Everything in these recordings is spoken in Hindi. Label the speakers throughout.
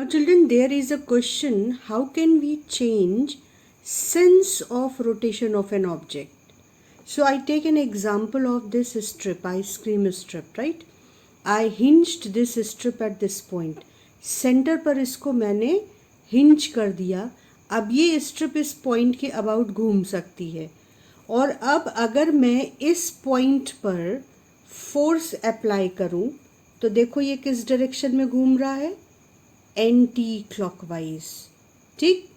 Speaker 1: children, there is a question, how can we change sense of rotation of an object? So I take an example of this strip, ice cream strip, right? I hinged this strip at this point. Centre पर इसको मैंने हिंज कर दिया. अब ये स्ट्रिप इस पॉइंट के अबाउट घूम सकती है. और अब अगर मैं इस पॉइंट पर फोर्स अप्लाई करूं तो देखो ये किस डायरेक्शन में घूम रहा है, एंटी क्लॉकवाइज. ठीक,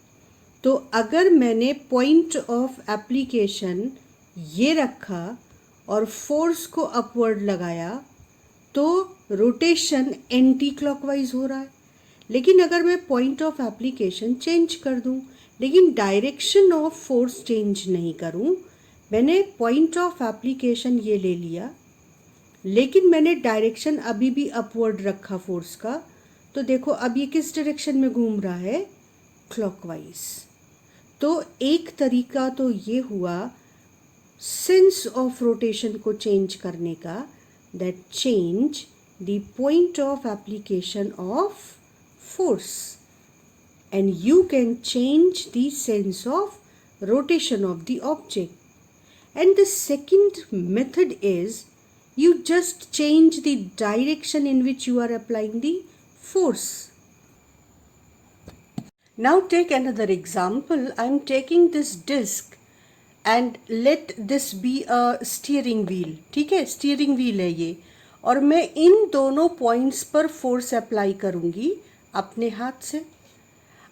Speaker 1: तो अगर मैंने पॉइंट ऑफ एप्लीकेशन ये रखा और फोर्स को अपवर्ड लगाया तो रोटेशन एंटी क्लॉकवाइज हो रहा है. लेकिन अगर मैं पॉइंट ऑफ एप्लीकेशन चेंज कर दूं लेकिन डायरेक्शन ऑफ फोर्स चेंज नहीं करूं, मैंने पॉइंट ऑफ एप्लीकेशन ये ले लिया लेकिन मैंने डायरेक्शन अभी भी अपवर्ड रखा फोर्स का, तो देखो अब ये किस डायरेक्शन में घूम रहा है, क्लॉकवाइज. तो एक तरीका तो ये हुआ सेंस ऑफ रोटेशन को चेंज करने का, that change the point of application of force, and you can change the sense of rotation of the object. And the second method is you just change the direction in which you are applying the force. Now take another example. I am taking this disc and let this be a steering wheel. ठीक है, steering wheel है ये, और मैं इन दोनों पॉइंट्स पर फोर्स अप्लाई करूँगी अपने हाथ से.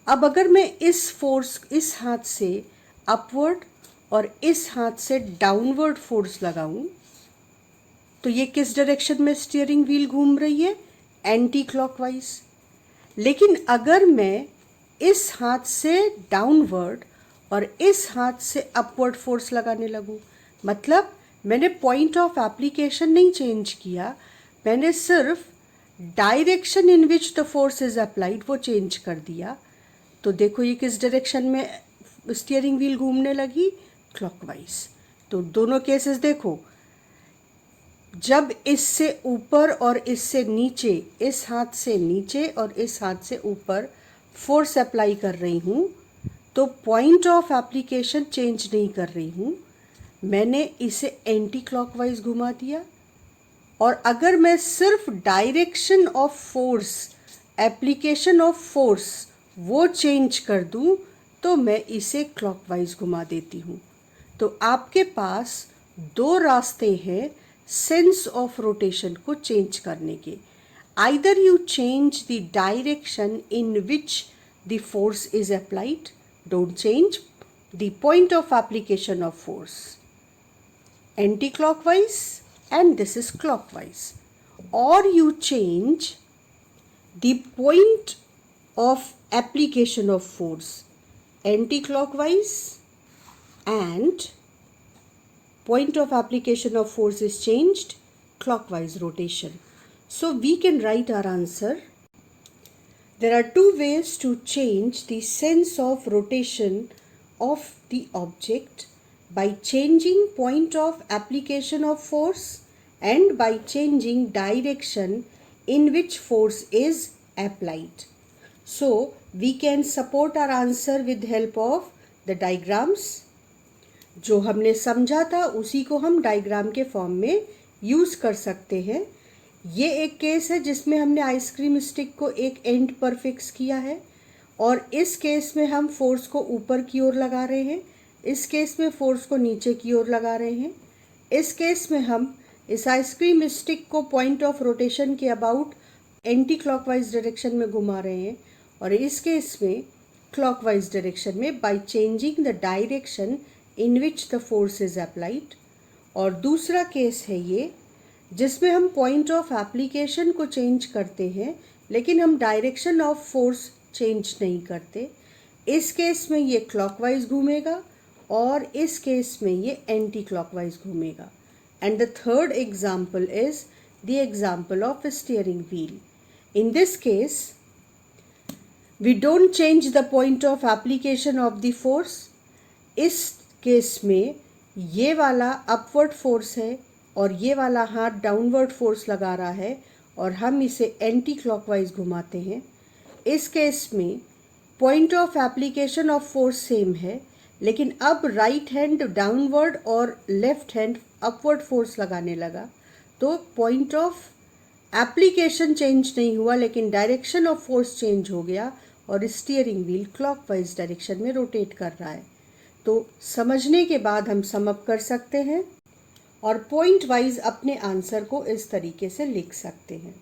Speaker 1: अब अगर मैं इस फोर्स इस हाथ से अपवर्ड और इस हाथ से डाउनवर्ड फोर्स लगाऊं तो ये किस डायरेक्शन में स्टीयरिंग व्हील घूम रही है, एंटी क्लॉकवाइज. लेकिन अगर मैं इस हाथ से डाउनवर्ड और इस हाथ से अपवर्ड फोर्स लगाने लगूं, मतलब मैंने पॉइंट ऑफ एप्लीकेशन नहीं चेंज किया, मैंने सिर्फ direction in which the force is applied वो चेंज कर दिया, तो देखो ये किस डायरेक्शन में स्टीयरिंग व्हील घूमने लगी, क्लॉकवाइज. तो दोनों केसेस देखो, जब इससे ऊपर और इससे नीचे, इस हाथ से नीचे और इस हाथ से ऊपर फोर्स अप्लाई कर रही हूँ तो पॉइंट ऑफ एप्लीकेशन चेंज नहीं कर रही हूँ, मैंने इसे एंटी क्लॉकवाइज घुमा दिया. और अगर मैं सिर्फ direction of force, application of force वो चेंज कर दूँ तो मैं इसे क्लॉकवाइज घुमा देती हूँ. तो आपके पास दो रास्ते हैं सेंस ऑफ रोटेशन को चेंज करने के. Either you change the direction in which the force is applied, don't change the point of application of force, anti clockwise and this is clockwise, or you change the point of application of force, anti-clockwise, and point of application of force is changed, clockwise rotation. So we can write our answer. There are two ways to change the sense of rotation of the object, by changing point of application of force and by changing direction in which force is applied. So we can support our answer with help of the diagrams. जो हमने समझा था उसी को हम डायग्राम के फॉर्म में यूज़ कर सकते हैं. ये एक केस है जिसमें हमने आइसक्रीम स्टिक को एक एंड पर फिक्स किया है, और इस केस में हम फोर्स को ऊपर की ओर लगा रहे हैं, इस केस में फोर्स को नीचे की ओर लगा रहे हैं. इस केस में हम इस आइसक्रीम स्टिक को पॉइंट ऑफ रोटेशन के अबाउट एंटी क्लॉकवाइज डायरेक्शन में घुमा रहे हैं, और इस केस में क्लॉकवाइज डायरेक्शन में by changing the direction in which the force is applied. और दूसरा केस है ये जिसमें हम पॉइंट ऑफ एप्लीकेशन को चेंज करते हैं लेकिन हम डायरेक्शन ऑफ फोर्स चेंज नहीं करते. इस केस में ये क्लॉकवाइज घूमेगा और इस केस में ये एंटी क्लॉकवाइज घूमेगा. And the third example is the example of steering wheel. In this case we don't change the point of application of the force. इस केस में ये वाला अपवर्ड फोर्स है और ये वाला हाथ डाउनवर्ड फोर्स लगा रहा है और हम इसे एंटी क्लॉकवाइज घुमाते हैं. इस केस में point of application of force same है, लेकिन अब राइट हैंड डाउनवर्ड और लेफ्ट हैंड अपवर्ड फोर्स लगाने लगा, तो पॉइंट ऑफ एप्लीकेशन चेंज नहीं हुआ, लेकिन डायरेक्शन ऑफ फोर्स चेंज हो गया और स्टीयरिंग व्हील क्लॉकवाइज डायरेक्शन में रोटेट कर रहा है। तो समझने के बाद हम सम अप कर सकते हैं और पॉइंट वाइज अपने आंसर को इस तरीके से लिख सकते हैं।